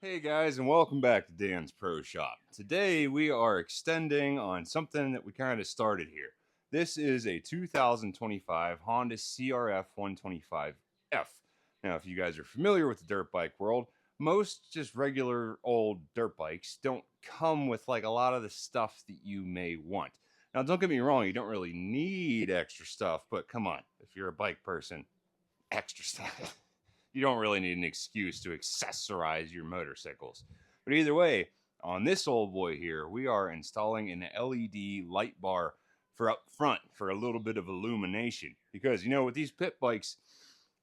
Hey guys, and welcome back to Dan's Pro Shop. Today we are extending on something that we kind of started here. This is a 2025 Honda CRF 125F. Now, if you guys are familiar with the dirt bike world, most just regular old dirt bikes don't come with like a lot of the stuff that you may want. Now, don't get me wrong, you don't really need extra stuff, but come on, if you're a bike person, extra stuff. You don't really need an excuse to accessorize your motorcycles. But either way, on this old boy here, we are installing an LED light bar for up front for a little bit of illumination. Because, with these pit bikes,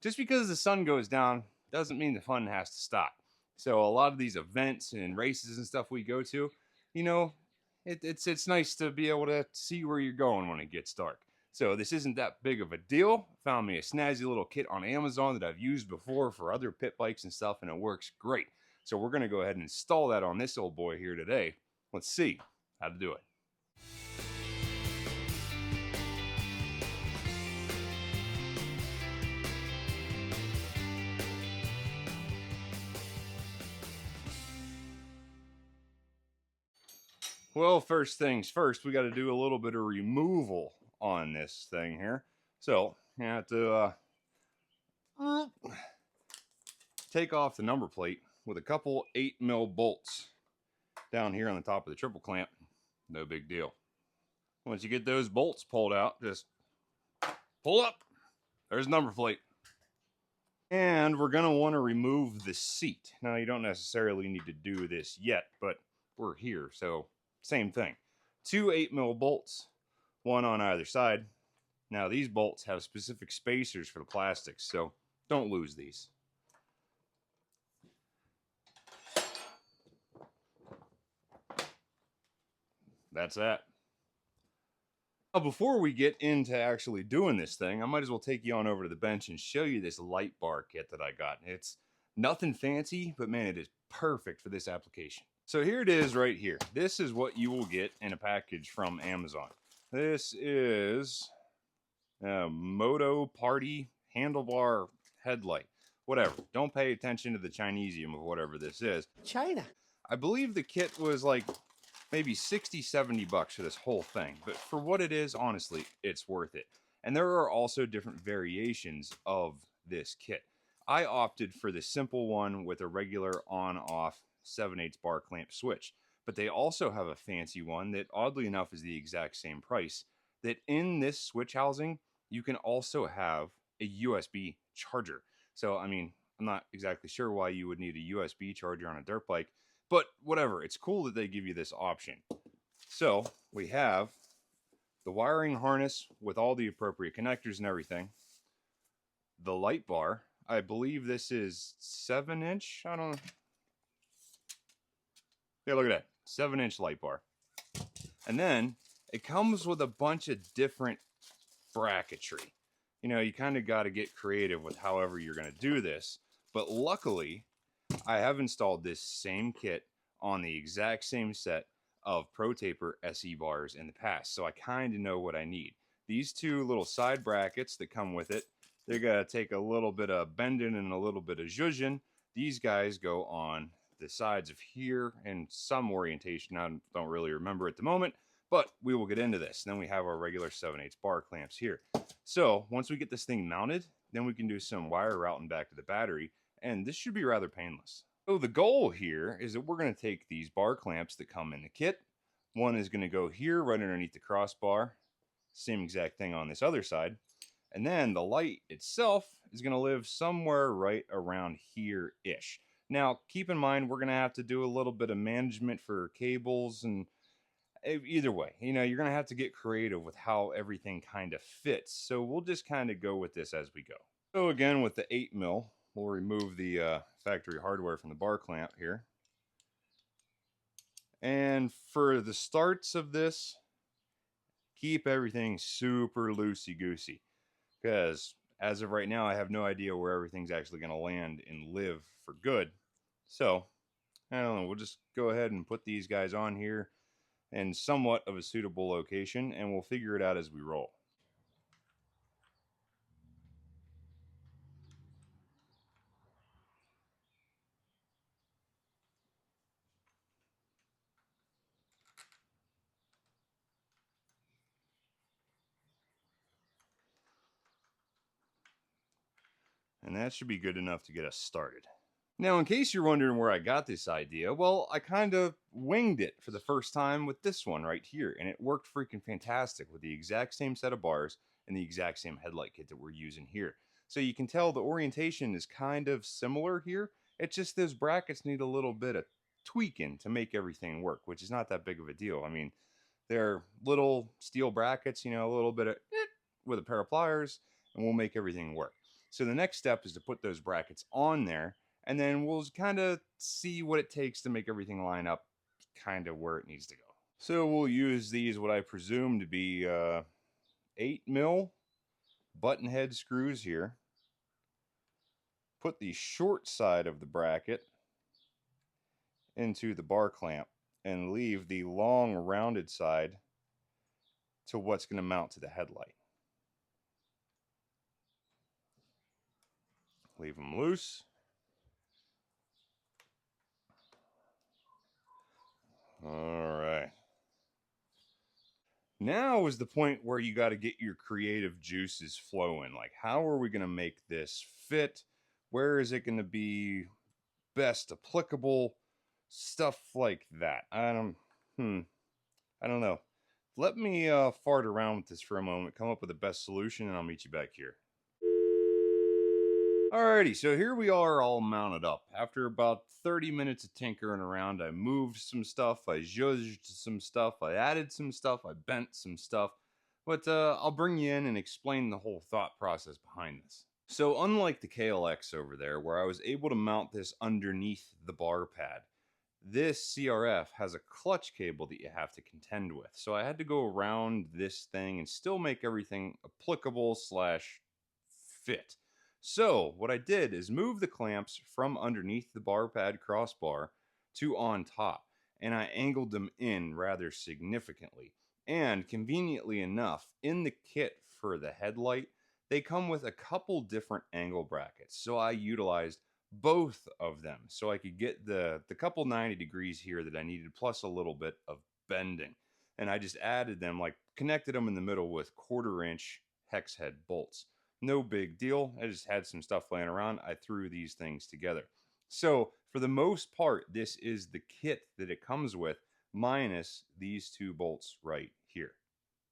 just because the sun goes down doesn't mean the fun has to stop. So a lot of these events and races and stuff we go to, you know, it's nice to be able to see where you're going when it gets dark. So this isn't that big of a deal. Found me a snazzy little kit on Amazon that I've used before for other pit bikes and stuff, and it works great. So we're going to go ahead and install that on this old boy here today. Let's see how to do it. Well, first things first, we got to do a little bit of removal on this thing here. So you have to take off the number plate with a couple 8mm bolts down here on the top of the triple clamp. No big deal. Once you get those bolts pulled out, just pull up. There's the number plate. And we're going to want to remove the seat. Now, you don't necessarily need to do this yet, but we're here, so same thing. Two 8mm bolts, one on either side. Now, these bolts have specific spacers for the plastics, so don't lose these. That's that. Now, before we get into actually doing this thing, I might as well take you on over to the bench and show you this light bar kit that I got. It's nothing fancy, but man, it is perfect for this application. So here it is right here. This is what you will get in a package from Amazon. This is a Moto Party handlebar headlight. Whatever. Don't pay attention to the Chinesium of whatever this is. China. I believe the kit was like maybe 60, 70 bucks for this whole thing. But for what it is, honestly, it's worth it. And there are also different variations of this kit. I opted for the simple one with a regular on-off 7/8 bar clamp switch. But they also have a fancy one that, oddly enough, is the exact same price. That in this switch housing, you can also have a USB charger. So, I mean, I'm not exactly sure why you would need a USB charger on a dirt bike, but whatever, it's cool that they give you this option. So we have the wiring harness with all the appropriate connectors and everything. The light bar, I believe this is 7-inch. I don't know. Yeah, look at that, 7-inch light bar. And then it comes with a bunch of different bracketry. You kind of got to get creative with however you're going to do this. But luckily, I have installed this same kit on the exact same set of Pro Taper SE bars in the past, so I kind of know what I need. These two little side brackets that come with it, they're going to take a little bit of bending and a little bit of zhuzhing. These guys go on the sides of here in some orientation. I don't really remember at the moment, but we will get into this. And then we have our regular 7/8 bar clamps here. So once we get this thing mounted, then we can do some wire routing back to the battery, and this should be rather painless. So the goal here is that we're going to take these bar clamps that come in the kit. One is going to go here right underneath the crossbar. Same exact thing on this other side. And then the light itself is going to live somewhere right around here-ish. Now, keep in mind, we're going to have to do a little bit of management for cables, and either way, you're going to have to get creative with how everything kind of fits. So we'll just kind of go with this as we go. So again, with the 8mm, we'll remove the factory hardware from the bar clamp here. And for the starts of this, keep everything super loosey-goosey. Because as of right now, I have no idea where everything's actually going to land and live for good. So, I don't know, we'll just go ahead and put these guys on here in somewhat of a suitable location, and we'll figure it out as we roll. and that should be good enough to get us started. Now, in case you're wondering where I got this idea, well, I kind of winged it for the first time with this one right here, and it worked freaking fantastic with the exact same set of bars and the exact same headlight kit that we're using here. So you can tell the orientation is kind of similar here. It's just those brackets need a little bit of tweaking to make everything work, which is not that big of a deal. I mean, they're little steel brackets, you know, a little bit of with a pair of pliers, and we'll make everything work. So the next step is to put those brackets on there, and then we'll kind of see what it takes to make everything line up kind of where it needs to go. So we'll use these, what I presume to be 8mm button head screws here. Put the short side of the bracket into the bar clamp and leave the long rounded side to what's going to mount to the headlight. Leave them loose. All right. Now is the point where you got to get your creative juices flowing. Like, how are we going to make this fit? Where is it going to be best applicable? Stuff like that. I don't know. Let me fart around with this for a moment, come up with the best solution, and I'll meet you back here. Alrighty, so here we are all mounted up. After about 30 minutes of tinkering around, I moved some stuff, I zhuzhed some stuff, I added some stuff, I bent some stuff. But I'll bring you in and explain the whole thought process behind this. So unlike the KLX over there, where I was able to mount this underneath the bar pad, this CRF has a clutch cable that you have to contend with. So I had to go around this thing and still make everything applicable slash fit. So what I did is move the clamps from underneath the bar pad crossbar to on top, and I angled them in rather significantly. And conveniently enough, in the kit for the headlight, they come with a couple different angle brackets. So I utilized both of them so I could get the couple 90 degrees here that I needed, plus a little bit of bending. And I just added them, like connected them in the middle with 1/4-inch hex head bolts. No big deal. I just had some stuff laying around. I threw these things together. So for the most part, this is the kit that it comes with, minus these two bolts right here.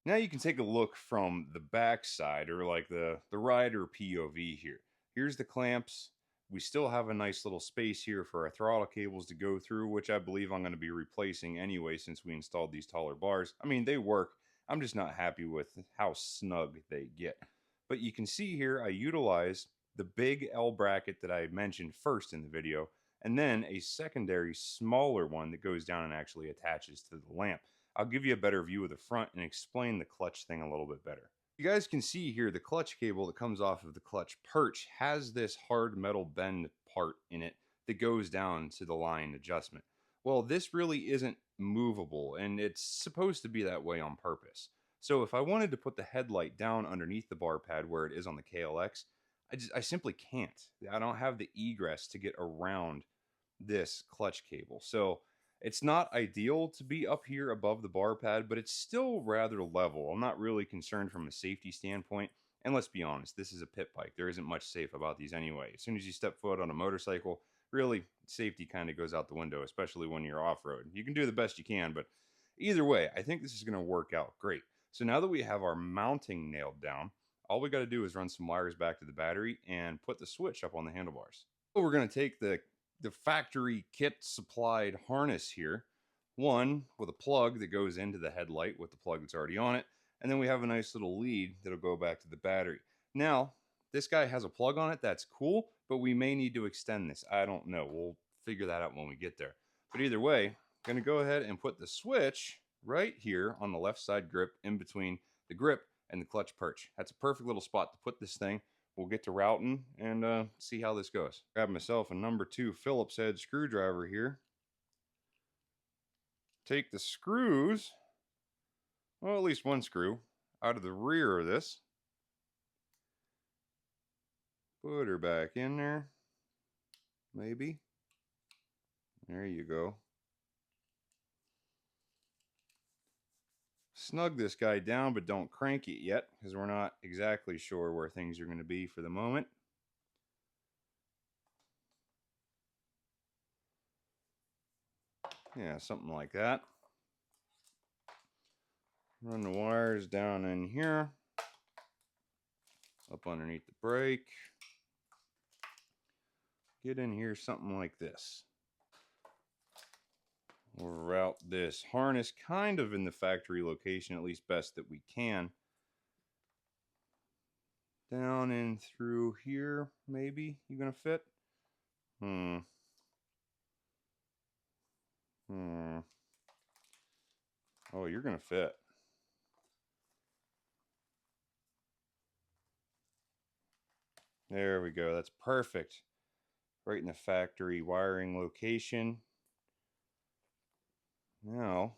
Now you can take a look from the back side, or like the rider POV here. Here's the clamps. We still have a nice little space here for our throttle cables to go through, which I believe I'm going to be replacing anyway since we installed these taller bars. I mean, they work. I'm just not happy with how snug they get. But you can see here I utilize the big L bracket that I mentioned first in the video, and then a secondary smaller one that goes down and actually attaches to the lamp. I'll give you a better view of the front and explain the clutch thing a little bit better. You guys can see here the clutch cable that comes off of the clutch perch has this hard metal bend part in it that goes down to the line adjustment. Well, this really isn't movable, and it's supposed to be that way on purpose. So if I wanted to put the headlight down underneath the bar pad where it is on the KLX, I simply can't. I don't have the egress to get around this clutch cable. So it's not ideal to be up here above the bar pad, but it's still rather level. I'm not really concerned from a safety standpoint. And let's be honest, this is a pit bike. There isn't much safe about these anyway. As soon as you step foot on a motorcycle, really, safety kind of goes out the window, especially when you're off-road. You can do the best you can, but either way, I think this is going to work out great. So now that we have our mounting nailed down, all we got to do is run some wires back to the battery and put the switch up on the handlebars. So we're going to take the factory kit supplied harness here, one with a plug that goes into the headlight with the plug that's already on it, and then we have a nice little lead that'll go back to the battery. Now, this guy has a plug on it, that's cool, but we may need to extend this. I don't know. We'll figure that out when we get there. But either way, I'm going to go ahead and put the switch right here on the left side grip in between the grip and the clutch perch. That's a perfect little spot to put this thing. We'll get to routing and see how this goes. Grab myself a number 2 Phillips head screwdriver here. Take the screws, well, at least one screw, out of the rear of this. Put her back in there. Maybe. There you go. Snug this guy down, but don't crank it yet, because we're not exactly sure where things are going to be for the moment. Yeah, something like that. Run the wires down in here, up underneath the brake. Get in here something like this. We'll route this harness kind of in the factory location, at least best that we can. Down in through here, maybe. You gonna fit? Oh, you're gonna fit. There we go. That's perfect. Right in the factory wiring location. Now,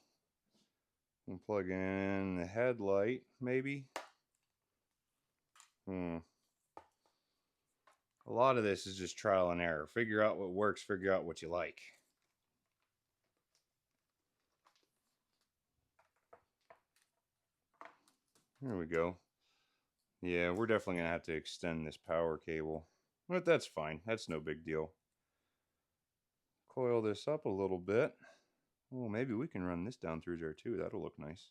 I'm plugging in the headlight, maybe. A lot of this is just trial and error. Figure out what works, figure out what you like. There we go. Yeah, we're definitely going to have to extend this power cable. But that's fine. That's no big deal. Coil this up a little bit. Oh, maybe we can run this down through there too. That'll look nice.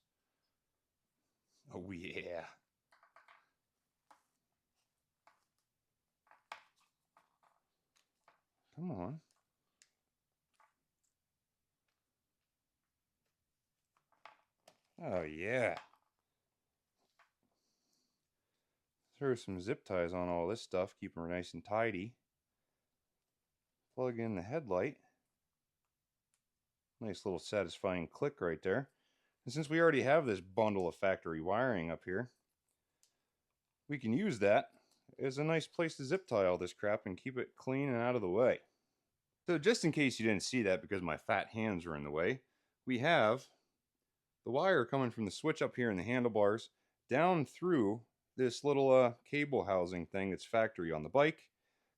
Oh, yeah. Come on. Oh, yeah. Throw some zip ties on all this stuff. Keep them nice and tidy. Plug in the headlight. Nice little satisfying click right there. And since we already have this bundle of factory wiring up here, we can use that as a nice place to zip tie all this crap and keep it clean and out of the way. So just in case you didn't see that because my fat hands were in the way, we have the wire coming from the switch up here in the handlebars down through this little cable housing thing that's factory on the bike,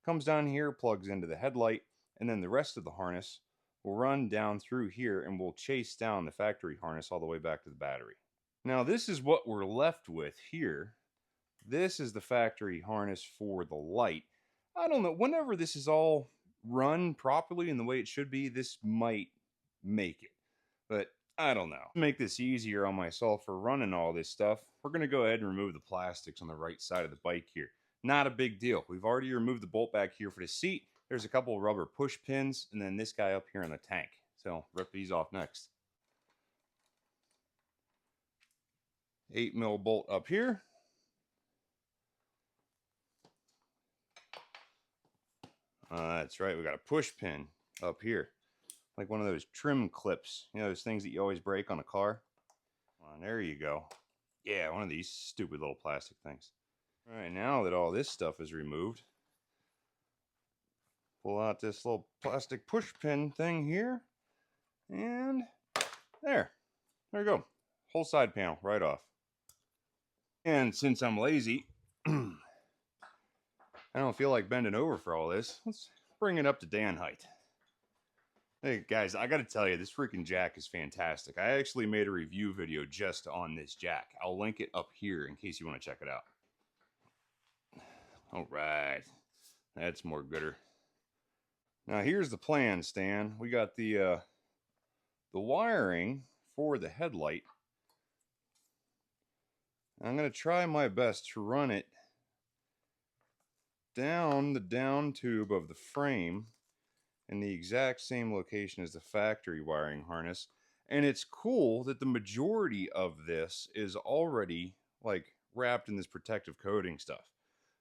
comes down here, plugs into the headlight, and then the rest of the harness will run down through here and will chase down the factory harness all the way back to the battery. Now this is what we're left with here. This is the factory harness for the light. I don't know, whenever this is all run properly in the way it should be, this might make it. But I don't know. To make this easier on myself for running all this stuff, we're going to go ahead and remove the plastics on the right side of the bike here. Not a big deal. We've already removed the bolt back here for the seat. There's a couple of rubber push pins, and then this guy up here in the tank. So rip these off next. 8mm bolt up here. That's right, we got a push pin up here. Like one of those trim clips. You know, those things that you always break on a car? There you go. Yeah, one of these stupid little plastic things. All right, now that all this stuff is removed, pull out this little plastic push pin thing here. And there we go. Whole side panel right off. And since I'm lazy, I don't feel like bending over for all this. Let's bring it up to Dan height. Hey guys, I gotta tell you, this freaking jack is fantastic. I actually made a review video just on this jack. I'll link it up here in case you want to check it out. All right, that's more gooder. Now here's the plan, Stan. We got the wiring for the headlight. I'm gonna try my best to run it down the down tube of the frame in the exact same location as the factory wiring harness. And it's cool that the majority of this is already like wrapped in this protective coating stuff.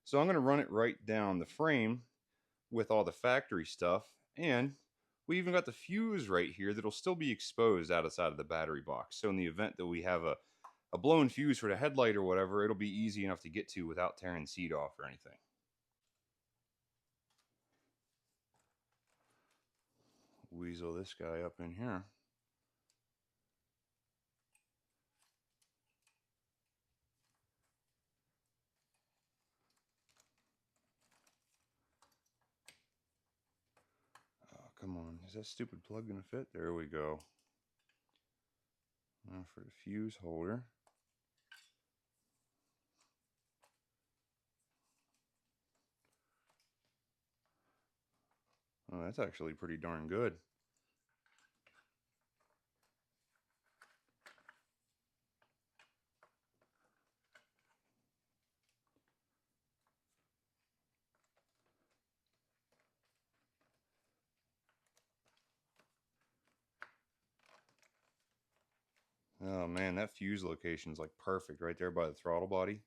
So I'm going to run it right down the frame with all the factory stuff. And we even got the fuse right here that'll still be exposed outside of the battery box. So in the event that we have a blown fuse for the headlight or whatever, it'll be easy enough to get to without tearing seat off or anything. Weasel this guy up in here. Oh, come on. Is that stupid plug gonna fit? There we go. Now for the fuse holder. Oh, that's actually pretty darn good. Oh man, that fuse location's like perfect right there by the throttle body.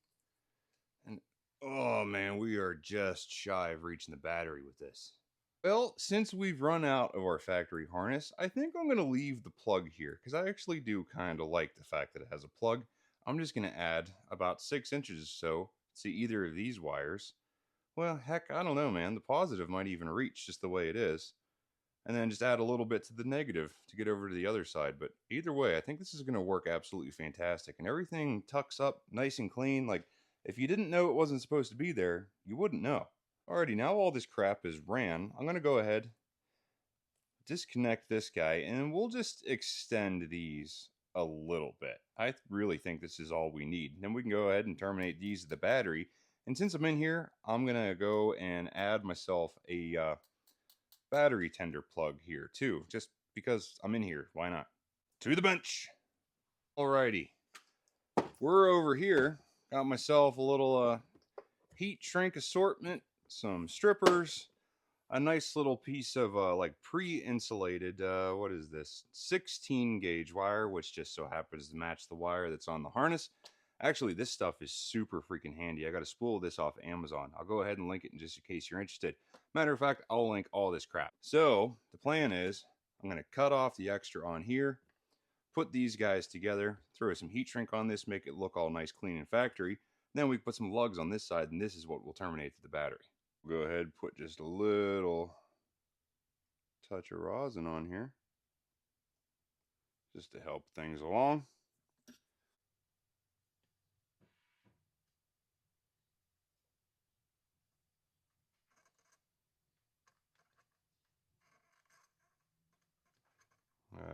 And oh man, we are just shy of reaching the battery with this. Well, since we've run out of our factory harness, I think I'm going to leave the plug here because I actually do kind of like the fact that it has a plug. I'm just going to add about 6 inches or so to either of these wires. Well, heck, I don't know, man. The positive might even reach just the way it is. And then just add a little bit to the negative to get over to the other side. But either way, I think this is going to work absolutely fantastic. And everything tucks up nice and clean. Like, if you didn't know it wasn't supposed to be there, you wouldn't know. Alrighty, now all this crap is ran. I'm going to go ahead, disconnect this guy, and we'll just extend these a little bit. I really think this is all we need. Then we can go ahead and terminate these to the battery. And since I'm in here, I'm going to go and add myself a battery tender plug here too, just because I'm in here. Why not? To the bench. Alrighty, we're over here. Got myself a little heat shrink assortment, some strippers, a nice little piece of like pre-insulated, what is this, 16 gauge wire, which just so happens to match the wire that's on the harness. Actually, this stuff is super freaking handy. I got a spool of this off Amazon. I'll go ahead and link it in just in case you're interested. Matter of fact, I'll link all this crap. So the plan is I'm going to cut off the extra on here, put these guys together, throw some heat shrink on this, make it look all nice, clean, and factory. Then we put some lugs on this side, and this is what will terminate to the battery. We'll go ahead and put just a little touch of rosin on here just to help things along.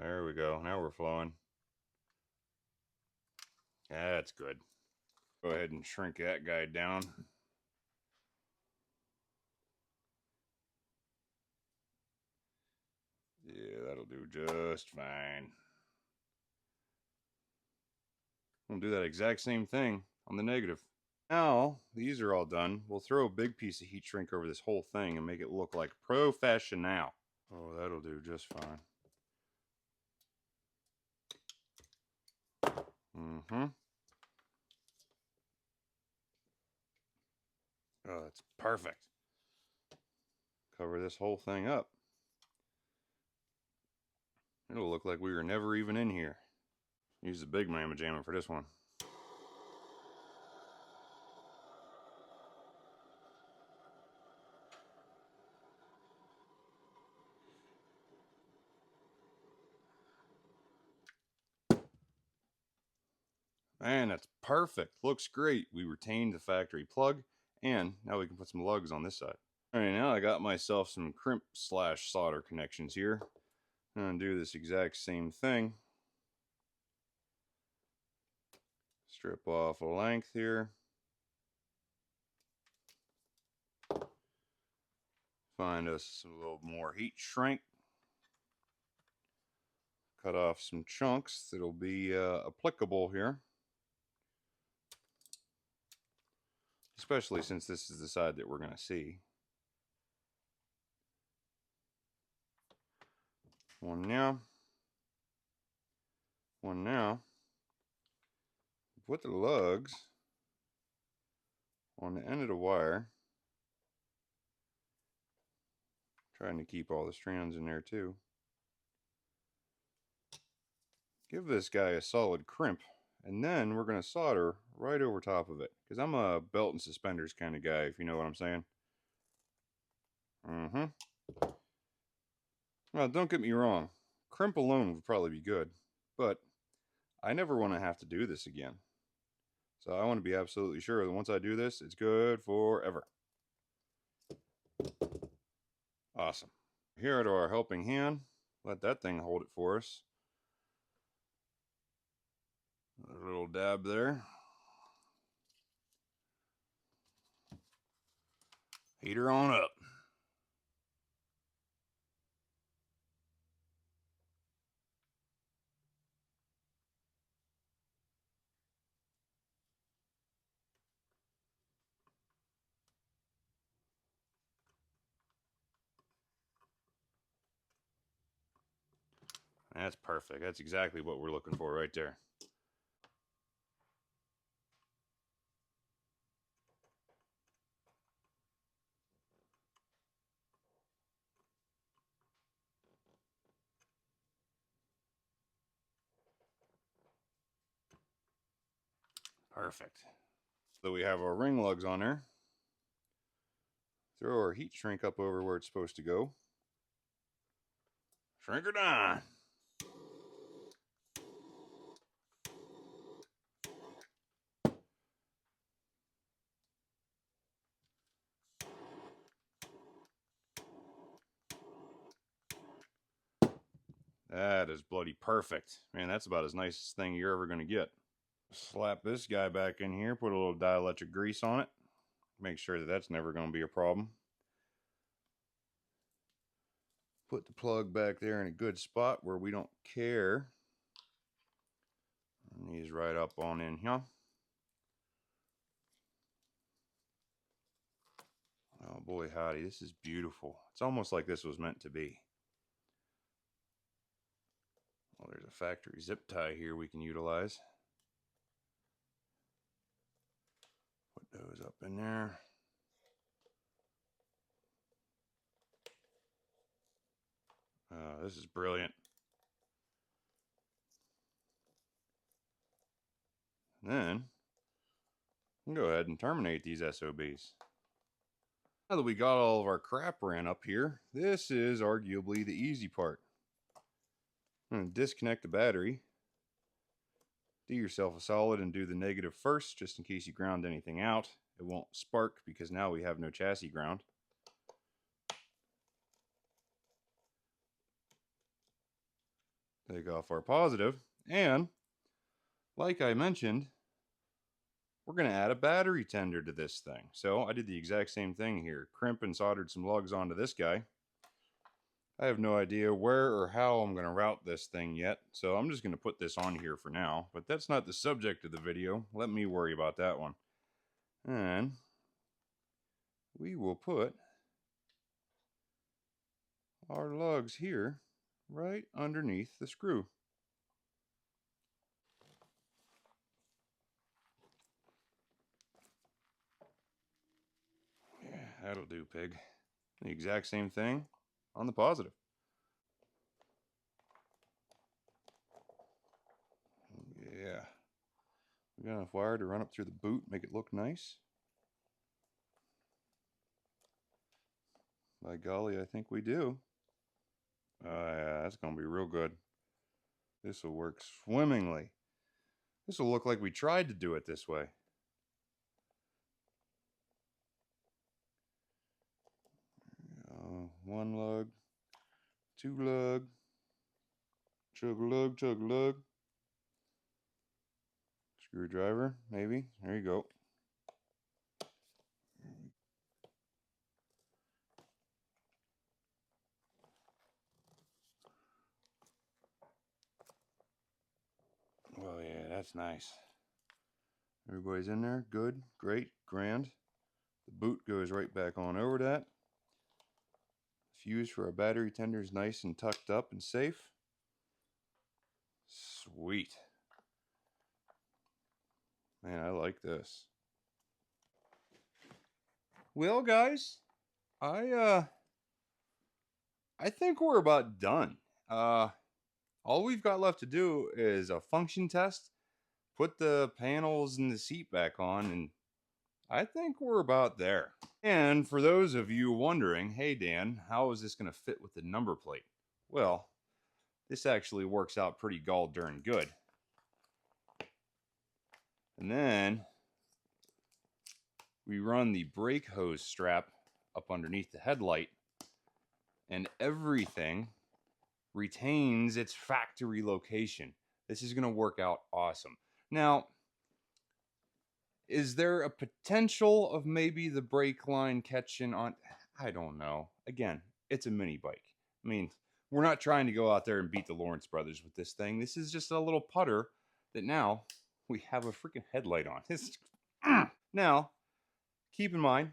There we go. Now we're flowing. That's good. Go ahead and shrink that guy down. Yeah, that'll do just fine. We'll do that exact same thing on the negative. Now, these are all done. We'll throw a big piece of heat shrink over this whole thing and make it look like professional. Oh, that'll do just fine. Mm-hmm. Oh, that's perfect. Cover this whole thing up. It'll look like we were never even in here. Use the big mamma jamma for this one. Man, that's perfect. Looks great. We retained the factory plug, and now we can put some lugs on this side. All right, now I got myself some crimp slash solder connections here. I'm gonna do this exact same thing. Strip off a length here. Find us a little more heat shrink. Cut off some chunks that'll be applicable here. Especially since this is the side that we're gonna see. One now. One now. Put the lugs on the end of the wire. Trying to keep all the strands in there too. Give this guy a solid crimp, and then we're going to solder right over top of it, because I'm a belt and suspenders kind of guy, if you know what I'm saying. Well, don't get me wrong, crimp alone would probably be good, but I never want to have to do this again. So I want to be absolutely sure that once I do this, it's good forever. Awesome. Here to our helping hand. Let that thing hold it for us. A little dab there. Heater on up. That's perfect. That's exactly what we're looking for right there. Perfect. So we have our ring lugs on there. Throw our heat shrink up over where it's supposed to go. Shrink her down. That is bloody perfect. Man, that's about as nice a thing you're ever going to get. Slap this guy back in here, put a little dielectric grease on it. Make sure that that's never going to be a problem. Put the plug back there in a good spot where we don't care. And he's right up on in here. Oh boy howdy, this is beautiful. It's almost like this was meant to be. Well, there's a factory zip tie here we can utilize. Put those up in there. This is brilliant. Then we'll go ahead and terminate these SOBs. Now that we got all of our crap ran up here, this is arguably the easy part. I'm going to disconnect the battery. Do yourself a solid and do the negative first, just in case you ground anything out. It won't spark because now we have no chassis ground. Take off our positive, and like I mentioned, we're going to add a battery tender to this thing. So I did the exact same thing here. Crimp and soldered some lugs onto this guy. I have no idea where or how I'm going to route this thing yet, so I'm just going to put this on here for now. But that's not the subject of the video. Let me worry about that one. And we will put our lugs here right underneath the screw. Yeah, that'll do, pig. The exact same thing on the positive. Yeah. We got enough wire to run up through the boot, make it look nice. By golly, I think we do. Yeah, that's going to be real good. This will work swimmingly. This will look like we tried to do it this way. One lug, two lug, chug lug, chug lug. Screwdriver, maybe. There you go. Well, yeah, that's nice. Everybody's in there. Good, great, grand. The boot goes right back on over that. Fuse for our battery tender is nice and tucked up and safe. Sweet. Man, I like this. Well, guys, I think we're about done. All we've got left to do is a function test, put the panels and the seat back on, and I think we're about there. And for those of you wondering, hey Dan, how is this going to fit with the number plate? Well, this actually works out pretty gall darn good. And then we run the brake hose strap up underneath the headlight, and everything retains its factory location. This is going to work out awesome. Now, is there a potential of maybe the brake line catching on? I don't know. Again, it's a mini bike. I mean, we're not trying to go out there and beat the Lawrence brothers with this thing. This is just a little putter that now we have a freaking headlight on. Now, keep in mind,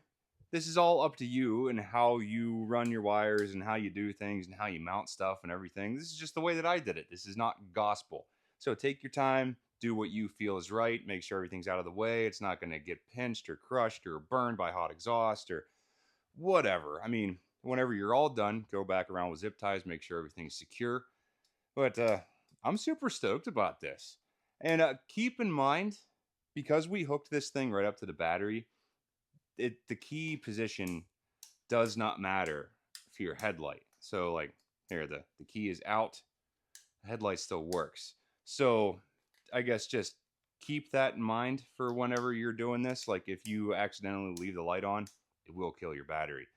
this is all up to you and how you run your wires and how you do things and how you mount stuff and everything. This is just the way that I did it. This is not gospel. So take your time, do what you feel is right, make sure everything's out of the way. It's not going to get pinched or crushed or burned by hot exhaust or whatever. I mean, whenever you're all done, go back around with zip ties, make sure everything's secure. But I'm super stoked about this. And keep in mind, because we hooked this thing right up to the battery, the key position does not matter for your headlight. So like here, the key is out, the headlight still works. So I guess just keep that in mind for whenever you're doing this. Like if you accidentally leave the light on, it will kill your battery.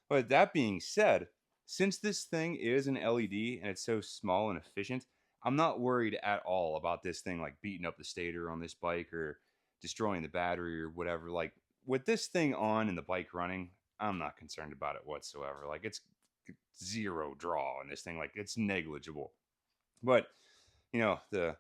But that being said, since this thing is an LED and it's so small and efficient, I'm not worried at all about this thing like beating up the stator on this bike or destroying the battery or whatever. Like with this thing on and the bike running, I'm not concerned about it whatsoever. Like it's zero draw on this thing. Like it's negligible. But you know, the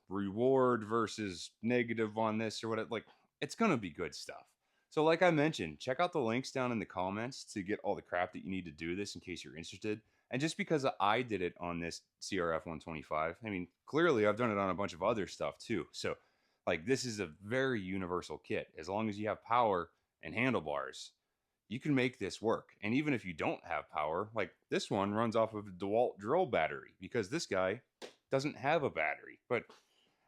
reward versus negative on this or what, like it's gonna be good stuff. So like I mentioned, check out the links down in the comments to get all the crap that you need to do this in case you're interested. And just because I did it on this CRF 125, I mean, clearly I've done it on a bunch of other stuff too. So like this is a very universal kit. As long as you have power and handlebars, you can make this work. And even if you don't have power, like this one runs off of a DeWalt drill battery because this guy doesn't have a battery. But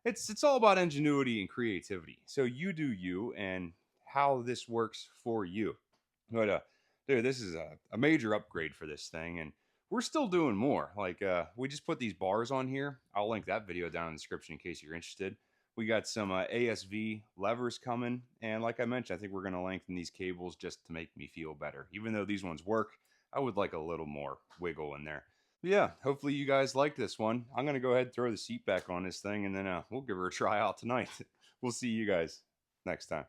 it's all about ingenuity and creativity. So you do you and how this works for you. But dude, this is a major upgrade for this thing, and we're still doing more. Like we just put these bars on here. I'll link that video down in the description in case you're interested. We got some ASV levers coming, and like I mentioned, I think we're going to lengthen these cables just to make me feel better. Even though these ones work, I would like a little more wiggle in there. But yeah, hopefully you guys like this one. I'm going to go ahead and throw the seat back on this thing, and then we'll give her a try out tonight. We'll see you guys next time.